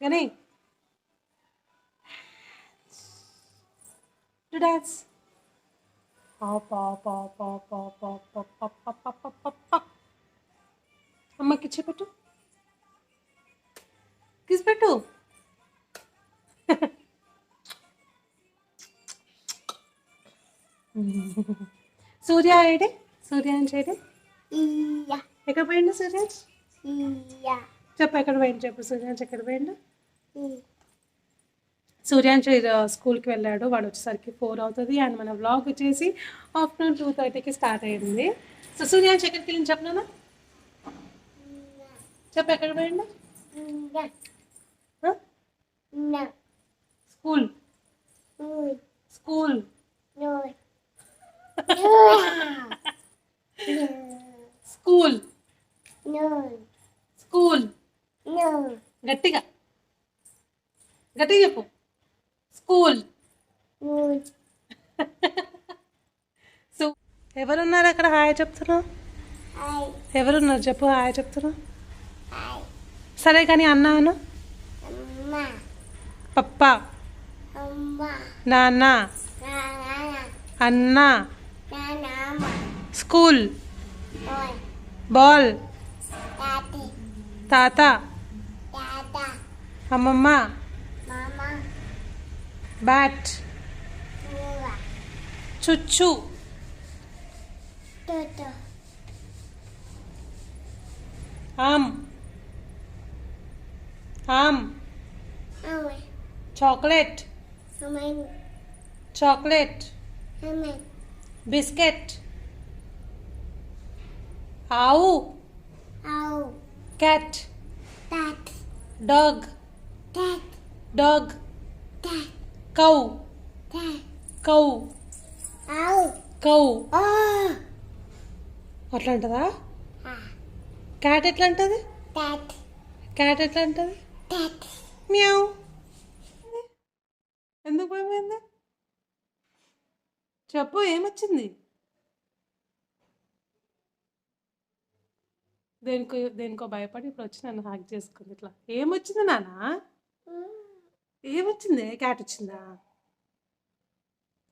Gani, do dance. Hop, hop, hop, hop, hop, hop, hop, hop, hop, hop, hop, hop, hop. అమ్మకి ఇచ్చి పెట్టు, kiss పెట్టు. సూర్య ఏడే, సూర్యాంశ్ ఏడే, ఎక్కడ పోయిండు సూర్యాంశ్? చెప్పు ఎక్కడ పోయిండు, చెప్పు సూర్యాంశ్ ఎక్కడ పోయిండు? సూర్యాంశ్ స్కూల్కి వెళ్ళాడు, వాడు వచ్చేసరికి 4 అవుతుంది. అండ్ మన వ్లాగ్ వచ్చేసి ఆఫ్టర్నూన్ 2:30కి స్టార్ట్ అయింది. సో సూర్యాంశ్ ఎక్కడికి వెళ్ళింది చెప్పనా? చెప్పు ఎక్కడ పోయిండు? స్కూల్ స్కూల్ స్కూల్ స్కూల్ గట్టిగా గట్టిగా చెప్పు, స్కూల్. సో ఎవరున్నారు అక్కడ? హాయ్ చెప్తున్నావు. ఎవరున్నారు చెప్పు, హాయ్ చెప్తున్నావు. సరే కానీ అన్నాను, పప్ప, నాన్న, అన్న, స్కూల్, బాల్, తాత, అమ్మమ్మ, బ్యాట్, చుచ్చు, ఆమ్, ఆమ్, చాక్లెట్, చాక్లెట్, బిస్కెట్, ఆవు, cat, dog, dog, cow, cow, cow. అట్లా అంటదా? క్యాట్ ఎట్లా అంటది? క్యాట్ ఎట్లా అంటది? మ్యావ్. ఎందుకు పోయింది చెప్పు, ఏమొచ్చింది? దేనికో భయపడి ఇప్పుడు వచ్చి నన్ను హ్యాక్ చేసుకుంది. ఇట్లా ఏమొచ్చింది నాన్న? ఏమొచ్చింది? క్యాట్ వచ్చిందా?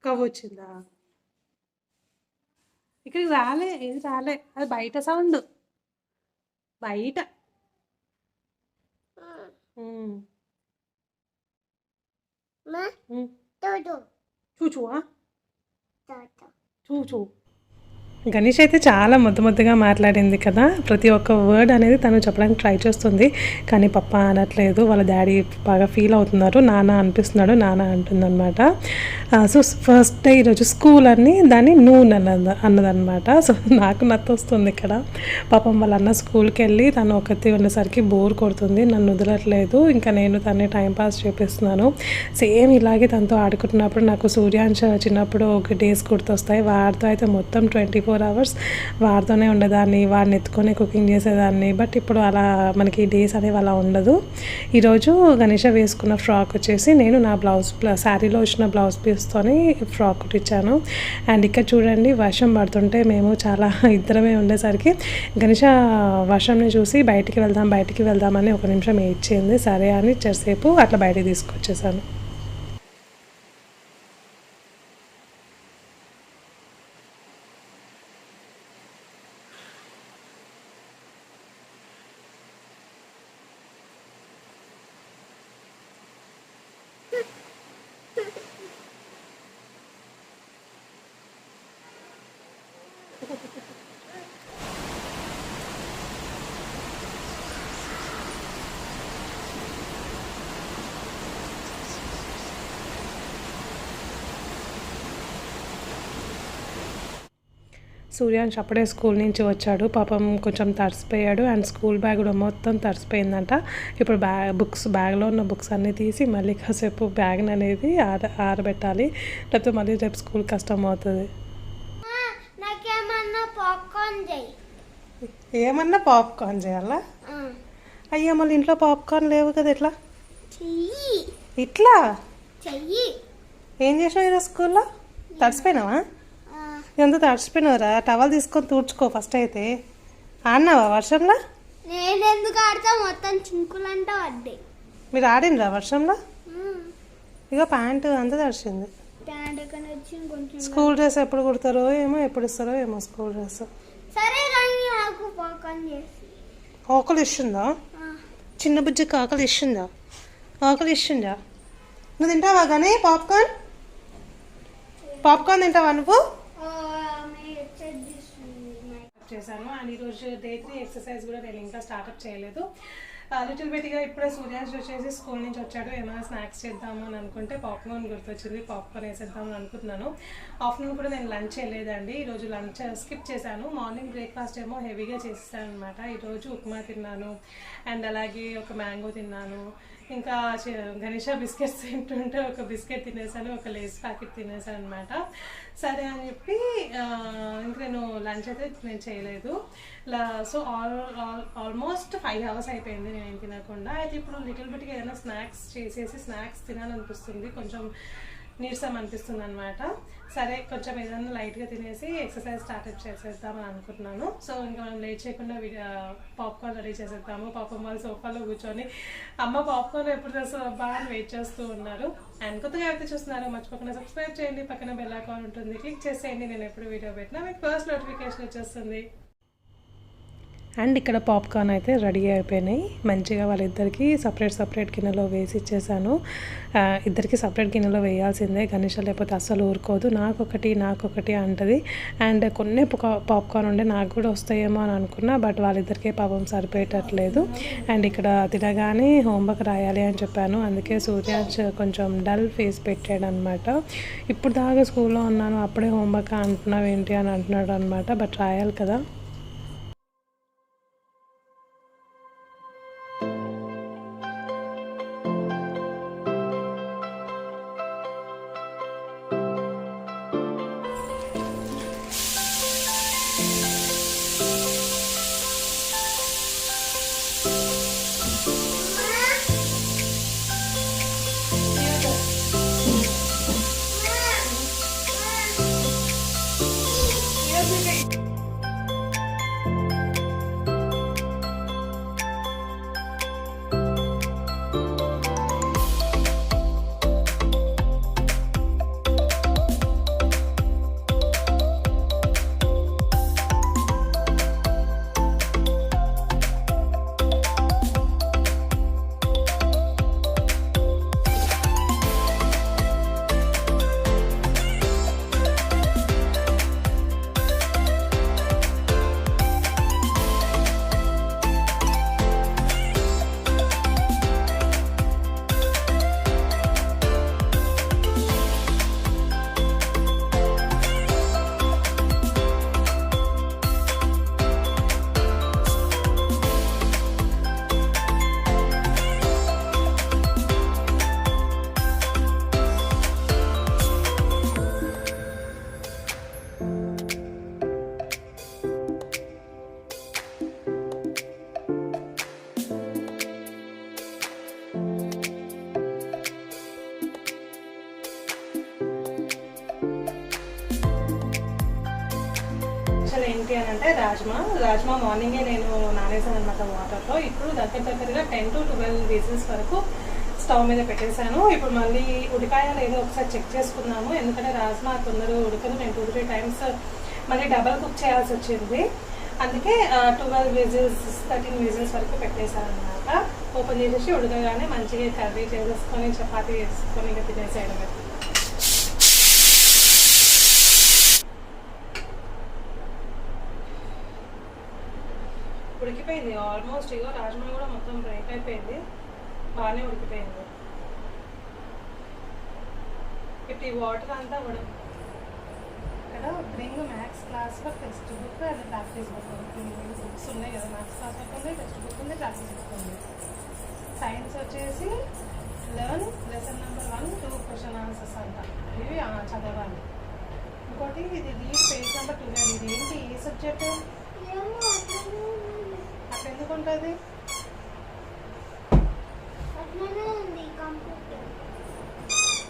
కవ్వు వచ్చిందా? ఇక్కడికి రాలే, ఏది రాలే, అది బయట సౌండ్, బయట. చూచువా, చూచూ. గణేష్ అయితే చాలా ముద్దుగా మాట్లాడింది కదా, ప్రతి ఒక్క వర్డ్ అనేది తను చెప్పడానికి ట్రై చేస్తుంది, కానీ పప్ప అనట్లేదు. వాళ్ళ డాడీ బాగా ఫీల్ అవుతున్నారు, నాన్న అనిపిస్తున్నాడు, నాన్న అంటుందన్నమాట. సో ఫస్ట్ డే ఈరోజు స్కూల్ అని దాన్ని నూన్ అన్నదన్నమాట. సో నాకు నత్తొస్తుంది ఇక్కడ. పాపం వాళ్ళ అన్న స్కూల్కి వెళ్ళి తను ఒకటి ఉన్నసరికి బోర్ కొడుతుంది, నన్ను వదలట్లేదు. ఇంకా నేను తన్ని టైంపాస్ చేపిస్తున్నాను. సేమ్ ఇలాగే తనతో ఆడుకుంటున్నప్పుడు నాకు సూర్యాంశ చిన్నప్పుడు ఒక డేస్ గుర్తొస్తాయి. వాడితో అయితే మొత్తం 24 hours వాడితోనే ఉండేదాన్ని, వాడిని ఎత్తుకొని కుకింగ్ చేసేదాన్ని. బట్ ఇప్పుడు అలా మనకి డేస్ అనేవి అలా ఉండదు. ఈరోజు గణేష వేసుకున్న ఫ్రాక్ వచ్చేసి నేను నా శారీలో వచ్చిన బ్లౌజ్ పీస్తోని ఫ్రాక్ కుట్టించాను. అండ్ ఇక్కడ చూడండి, వర్షం పడుతుంటే మేము చాలా ఇద్దరమే ఉండేసరికి గణేష వర్షంని చూసి బయటికి వెళ్దామని 1 నిమిషం ఇచ్చింది. సరే అని చెసేపు అట్లా బయటికి తీసుకొచ్చేసాను. సూర్యాంశ్ అప్పుడే స్కూల్ నుంచి వచ్చాడు. పాపం కొంచెం తడిసిపోయాడు. అండ్ స్కూల్ బ్యాగ్ కూడా మొత్తం తడిసిపోయిందంట. ఇప్పుడు బ్యాగ్లో ఉన్న బుక్స్ అన్నీ తీసి మళ్ళీ కాసేపు బ్యాగ్ అనేది ఆరబెట్టాలి, లేకపోతే మళ్ళీ రేపు స్కూల్ కష్టం అవుతుంది. ఏమన్నా పాప్కార్న్ చేయాలా? అయ్యా మళ్ళీ ఇంట్లో పాప్కార్న్ లేవు కదా, ఎట్లా? ఇట్లా ఏం చేసావు ఈరోజు స్కూల్లో? తడిసిపోయినావా? ఎంత తడిచిపోయినవరా? టవల్ తీసుకొని తుడుచుకో ఫస్ట్. అయితే ఆడినావా వర్షంలో? నేను ఎందుకు ఆడతా, మొత్తం చింకులంటా పడ్డాయి. మీరు ఆడిండ్రా వర్షంలో? ఇక ప్యాంటు అంతా తడిచింది. స్కూల్ డ్రెస్ ఎప్పుడు కుడతారో ఏమో, ఎప్పుడు ఇస్తారో ఏమో స్కూల్ డ్రెస్. ఆకలి ఇస్తుందా? చిన్న బుజ్జికి ఆకలి ఇస్తుందా? ఆకలి ఇస్తుందా? నువ్వు తింటావా కానీ పాప్కార్న్? పాప్కార్న్ తింటావా నువ్వు? చేశాను. అండ్ ఈరోజు డే 3 ఎక్సర్సైజ్ కూడా నేను ఇంకా స్టార్ట్అప్ చేయలేదు. లిటిల్ బిట్గా ఇప్పుడే సూర్యాజ్ వచ్చేసి స్కూల్ నుంచి వచ్చాడు. ఏమైనా స్నాక్స్ చేద్దాము అని అనుకుంటే పాప్కార్న్ గుర్తొచ్చింది. పాప్కార్న్ వేసేద్దామని అనుకుంటున్నాను. ఆఫ్టర్నూన్ కూడా నేను లంచ్ చేయలేదండి. ఈరోజు లంచ్ స్కిప్ చేశాను. మార్నింగ్ బ్రేక్ఫాస్ట్ ఏమో హెవీగా చేసేసాను అనమాట. ఈరోజు ఉప్మా తిన్నాను అండ్ అలాగే ఒక మ్యాంగో తిన్నాను. ఇంకా గణేష బిస్కెట్స్ తింటుంటే ఒక బిస్కెట్ తినేసాను, ఒక లేస్ ప్యాకెట్ తినేసాను అనమాట. సరే అని చెప్పి ఇంకా నేను లంచ్ అయితే నేను చేయలేదు. సో ఆల్మోస్ట్ 5 hours అయిపోయింది నేను ఏం తినకుండా. అయితే ఇప్పుడు లిటిల్ బిట్గా ఏదైనా స్నాక్స్ చేసేసి స్నాక్స్ తినాలనిపిస్తుంది, కొంచెం నీరసం అనిపిస్తుంది అనమాట. సరే కొంచెం ఏదైనా లైట్గా తినేసి ఎక్సర్సైజ్ స్టార్ట్అప్ చేసేద్దామని అనుకుంటున్నాను. సో ఇంకా మనం లేట్ చేయకుండా పాప్కార్న్ రెడీ చేసేద్దాము. పాపం వాళ్ళు సోఫాలో కూర్చొని అమ్మ పాప్కార్న్ ఎప్పుడు చేస్తావు బాగా అని వెయిట్ చేస్తూ ఉన్నారు. అండ్ కొత్తగా అయితే చూస్తున్నారు మర్చిపోకుండా సబ్స్క్రైబ్ చేయండి, పక్కన బెల్ ఐకాన్ ఉంటుంది, క్లిక్ చేసేయండి. నేను ఎప్పుడు వీడియో పెట్టినా మీకు ఫస్ట్ నోటిఫికేషన్ వచ్చేస్తుంది. అండ్ ఇక్కడ పాప్కార్న్ అయితే రెడీ అయిపోయినాయి. మంచిగా వాళ్ళిద్దరికి సపరేట్ గిన్నెలో వేసి ఇచ్చేసాను. ఇద్దరికి సపరేట్ గిన్నెలో వేయాల్సిందే, గణేష లేకపోతే అస్సలు ఊరుకోదు. నాకొకటి అంటది. అండ్ కొన్ని పాప్కార్న్ ఉండే నాకు కూడా వస్తాయేమో అని అనుకున్నా, బట్ వాళ్ళిద్దరికే పాపం సరిపోయేటట్లేదు. అండ్ ఇక్కడ తినగానే హోంవర్క్ రాయాలి అని చెప్పాను, అందుకే సూర్యాజ్ కొంచెం డల్ ఫేస్ పెట్టాడు అనమాట. ఇప్పుడు దాకా స్కూల్లో ఉన్నాను అప్పుడే హోంవర్క్ అంటున్నావు ఏంటి అని అంటున్నాడు అనమాట. బట్ రాయాలి కదా. ఏంటి అని అంటే రాజ్మా మార్నింగే నేను నానేసాను అనమాట వాటర్లో. ఇప్పుడు దగ్గరగా 10 to 12 విజిల్స్ వరకు స్టవ్ మీద పెట్టేశాను. ఇప్పుడు మళ్ళీ ఉడికాయలు ఏదో ఒకసారి చెక్ చేసుకున్నాము, ఎందుకంటే రాజ్మా తొందరగా ఉడకదు. నేను 2-3 times మళ్ళీ డబల్ కుక్ చేయాల్సి వచ్చింది, అందుకే 12 విజిల్స్ 13 విజిల్స్ వరకు పెట్టేశాను అనమాట. ఓపెన్ చేసేసి ఉడకగానే మంచిగా కర్రీ చేసేసుకొని చపాతీ వేసుకొని ఇంకా తినేసేయడమే. ఉడికిపోయింది ఆల్మోస్ట్. ఇగో రాజ్మా కూడా మొత్తం బ్రేక్ అయిపోయింది, బాగానే ఉడికిపోయింది. ఇప్పుడు ఈ వాటర్ అంతా కూడా ఇక్కడ bring maths class for text book and practice book books ఉన్నాయి కదా. మ్యాథ్స్ క్లాస్ బుక్ ఉంది, టెక్స్ట్ బుక్ ఉంది, ప్రాక్టీస్ బుక్ ఉంది. సైన్స్ వచ్చేసి learn lesson number 1 2 question answers అంట, ఇవి చదవాలి. ఇంకోటి ఇది రీడ్ పేజ్ నెంబర్ 12. ఇది ఏంటి ఏ సబ్జెక్టు అట్లా ఎందుకు ఉంటుంది?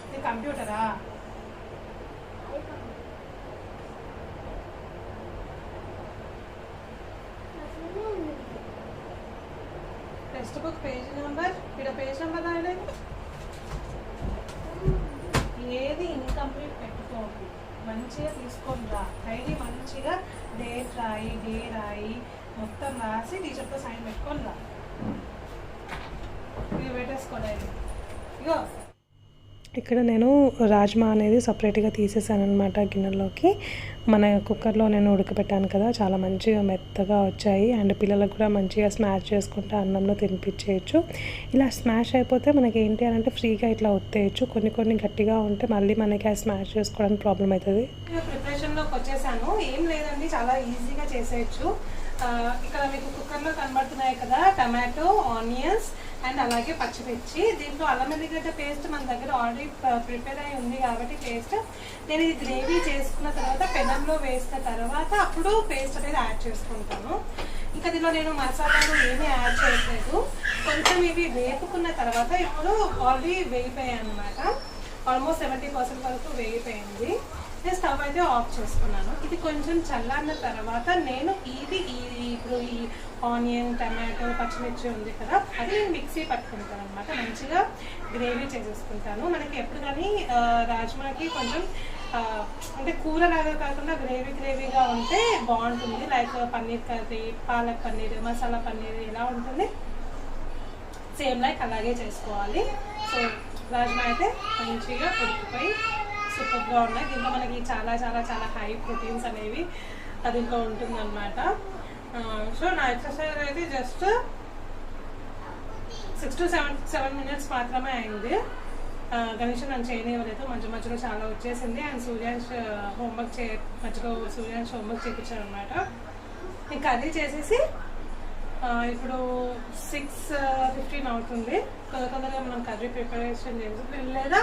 ఇది కంప్యూటరా? టెక్స్ట్ బుక్ పేజ్ నెంబర్, ఇక్కడ పేజ్ నెంబర్ పెట్టుకొని రా. డైలీ మంచిగా డేట్ రాయి, డే రాయి, మొత్తం రాసి టీచర్తో సైన్ పెట్టుకొని రా. ఇవి పెట్టేసుకోలేదు. ఇగో ఇక్కడ నేను రాజ్మా అనేది సపరేట్గా తీసేసాను అనమాట గిన్నెలోకి. మన కుక్కర్లో నేను ఉడకబెట్టాను కదా, చాలా మంచిగా మెత్తగా వచ్చాయి. అండ్ పిల్లలకు కూడా మంచిగా స్మాష్ చేసుకుంటే అన్నంలో తినిపించేయచ్చు. ఇలా స్మాష్ అయిపోతే మనకి ఏంటి అని అంటే ఫ్రీగా ఇట్లా ఒత్తేయచ్చు. కొన్ని గట్టిగా ఉంటే మళ్ళీ మనకి ఆ స్మాష్ చేసుకోవడానికి ప్రాబ్లం అవుతుంది. ప్రిపరేషన్లోకి వచ్చేసాను. ఏం లేదండి, చాలా ఈజీగా చేసేయచ్చు. ఇక్కడ మీకు కుక్కర్లో కనబడుతున్నాయి కదా, టమాటో, ఆనియన్స్ అండ్ అలాగే పచ్చిమిర్చి. దీంట్లో అల్లం వెల్లిగడ్డ పేస్ట్ మన దగ్గర ఆల్రెడీ ప్రిపేర్ అయి ఉంది కాబట్టి పేస్ట్ నేను ఇది గ్రేవీ చేసుకున్న తర్వాత పెనంలో వేసిన తర్వాత అప్పుడు పేస్ట్ అనేది యాడ్ చేసుకుంటాను. ఇంకా దీనిలో నేను మసాలాలు ఏమీ యాడ్ చేయట్లేదు. కొంచెం ఇవి వేపుకున్న తర్వాత ఇప్పుడు ఆల్రెడీ వేగిపోయాయి అనమాట. ఆల్మోస్ట్ 70% వరకు వేగిపోయింది. నేను స్టవ్ అయితే ఆఫ్ చేసుకున్నాను. ఇది కొంచెం చల్లారిన తర్వాత నేను ఇప్పుడు ఈ ఆనియన్, టమాటో, పచ్చిమిర్చి ఉంది కదా, అది మిక్సీ పట్టుకుంటాను అనమాట. మంచిగా గ్రేవీ చేసేసుకుంటాను. మనకి ఎప్పుడు కానీ రాజ్మాకి కొంచెం అంటే కూరలాగా కాకుండా గ్రేవీగా ఉంటే బాగుంటుంది. లైక్ పన్నీర్ కర్రీ, పాలక్ పన్నీర్, మసాలా పన్నీర్ ఎలా ఉంటుంది సేమ్ లైక్ అలాగే చేసుకోవాలి. సో రాజ్మా అయితే మంచిగా ఉడికిపోయి సూపర్గా ఉన్నాయి. దీంట్లో మనకి చాలా చాలా చాలా హై ప్రోటీన్స్ అనేవి దీంట్లో ఉంటుందన్నమాట. సో నా ఎక్సర్సైజ్ అయితే జస్ట్ 6 to 7 minutes మాత్రమే అయింది. గణేష్ నన్ను చేయనివ్వలేదు, మధ్యలో చాలా వచ్చేసింది. అండ్ సూర్యాంశ్ హోంవర్క్ చేయించాను అనమాట. ఇంకా అది చేసేసి ఇప్పుడు 6:15 అవుతుంది. తొందరగా మనం కర్రీ ప్రిపరేషన్ చేసి లేదా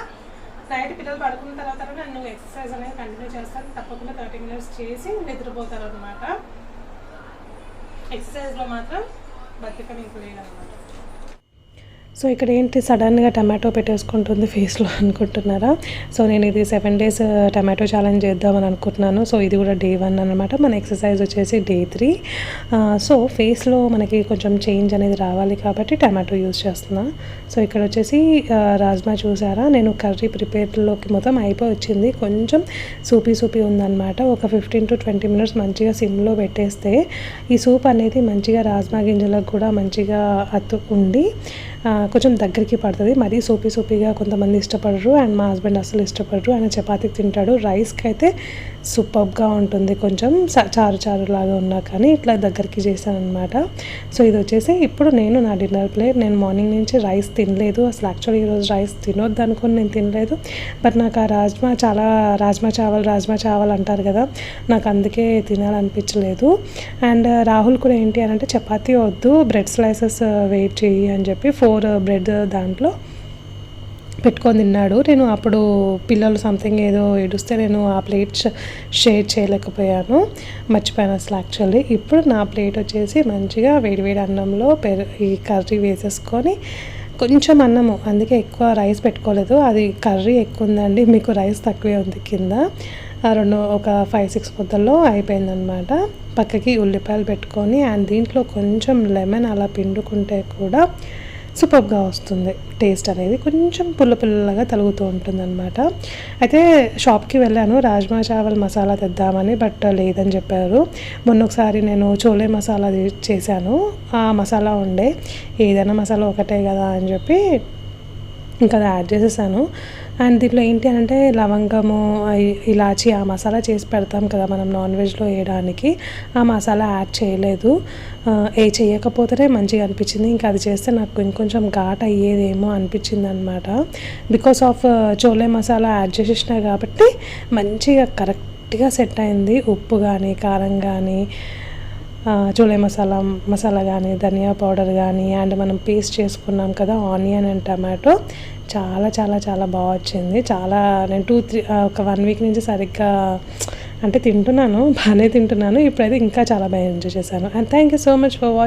నైట్ పిల్లలు పడుకున్న తర్వాత నేను ఎక్సర్సైజ్ అనేది కంటిన్యూ చేస్తాను. తప్పకుండా 30 minutes చేసి నిద్రపోతారు అనమాట. ఎక్సర్సైజ్లో మాత్రం బతికం ఇంక లేదనమాట. సో ఇక్కడ ఏంటి సడన్గా టమాటో పెట్టేసుకుంటుంది ఫేస్లో అనుకుంటున్నారా? సో నేను ఇది 7 days టమాటో ఛాలెంజ్ చేద్దామని అనుకుంటున్నాను. సో ఇది కూడా day 1 అనమాట. మన ఎక్సర్సైజ్ వచ్చేసి day 3. సో ఫేస్లో మనకి కొంచెం చేంజ్ అనేది రావాలి కాబట్టి టమాటో యూజ్ చేస్తున్నా. సో ఇక్కడ వచ్చేసి రాజ్మా చూసారా, నేను కర్రీ ప్రిపేర్లోకి మొత్తం అయిపోయి వచ్చింది. కొంచెం సూపీ ఉందన్నమాట. ఒక 15 to 20 minutes మంచిగా సిమ్లో పెట్టేస్తే ఈ సూప్ అనేది మంచిగా రాజ్మా గింజలకు కూడా మంచిగా అతుక్కుండి కొంచెం దగ్గరికి పడుతుంది. మరీ సూపీగా కొంతమంది ఇష్టపడరు. అండ్ మా హస్బెండ్ అసలు ఇష్టపడరు. ఆయన చపాతీకి తింటాడు. రైస్కి అయితే సూపర్గా ఉంటుంది. కొంచెం చారు లాగా ఉన్నా కానీ ఇట్లా దగ్గరికి చేశాను అనమాట. సో ఇది వచ్చేసి ఇప్పుడు నేను నా డిన్నర్ ప్లేట్. నేను మార్నింగ్ నుంచి రైస్ తినలేదు అసలు. యాక్చువల్లీ ఈరోజు రైస్ తినొద్దు అనుకుని నేను తినలేదు. బట్ నాకు ఆ రాజ్మా చావల్ అంటారు కదా, నాకు అందుకే తినాలనిపించలేదు. అండ్ రాహుల్ కూడా ఏంటి అని అంటే చపాతీ వద్దు, బ్రెడ్ స్లైసెస్ వెయిట్ చేయి అని చెప్పి 4 బ్రెడ్ దాంట్లో పెట్టుకొని తిన్నాడు. నేను అప్పుడు పిల్లలు సంథింగ్ ఏదో ఏడుస్తే నేను ఆ ప్లేట్ షేర్ చేయలేకపోయాను, మర్చిపోయాను అసలు యాక్చువల్లీ. ఇప్పుడు నా ప్లేట్ వచ్చేసి మంచిగా వేడివేడి అన్నంలో ఈ కర్రీ వేసేసుకొని కొంచెం అన్నము, అందుకే ఎక్కువ రైస్ పెట్టుకోలేదు. అది కర్రీ ఎక్కువ ఉందండి, మీకు రైస్ తక్కువే ఉంది కింద. ఒక 5-6 ముద్దల్లో అయిపోయిందనమాట. పక్కకి ఉల్లిపాయలు పెట్టుకొని అండ్ దీంట్లో కొంచెం లెమన్ అలా పిండుకుంటే కూడా సూపర్గా వస్తుంది. టేస్ట్ అనేది కొంచెం పుల్లగా తలుగుతూ ఉంటుందన్నమాట. అయితే షాప్కి వెళ్ళాను రాజ్మా చావల్ మసాలా తెద్దామని, బట్ లేదని చెప్పారు. మొన్న ఒకసారి నేను చోలే మసాలా చేశాను, ఆ మసాలా ఉండే. ఏదైనా మసాలా ఒకటే కదా అని చెప్పి ఇంకా అది యాడ్ చేసేసాను. అండ్ దీంట్లో ఏంటి అంటే లవంగము, ఇలాచి ఆ మసాలా చేసి పెడతాం కదా మనం నాన్ వెజ్లో వేయడానికి, ఆ మసాలా యాడ్ చేయలేదు. చేయకపోతేనే మంచిగా అనిపించింది. ఇంకా అది చేస్తే నాకు ఇంకొంచెం ఘాట్ అయ్యేదేమో అనిపించింది అనమాట. Because of chole masala add చేసేసినా కాబట్టి మంచిగా కరెక్ట్గా సెట్ అయింది. ఉప్పు కానీ కారం కానీ చోలే మసాలా కానీ ధనియా పౌడర్ కానీ అండ్ మనం పేస్ట్ చేసుకున్నాం కదా ఆనియన్ అండ్ టమాటో, చాలా చాలా చాలా బాగా వచ్చింది. నేను 1 week నుంచి సరిగ్గా అంటే బాగానే తింటున్నాను. ఇప్పుడైతే ఇంకా చాలా బాగా ఎంజాయ్ చేశాను. And thank you so much for watching.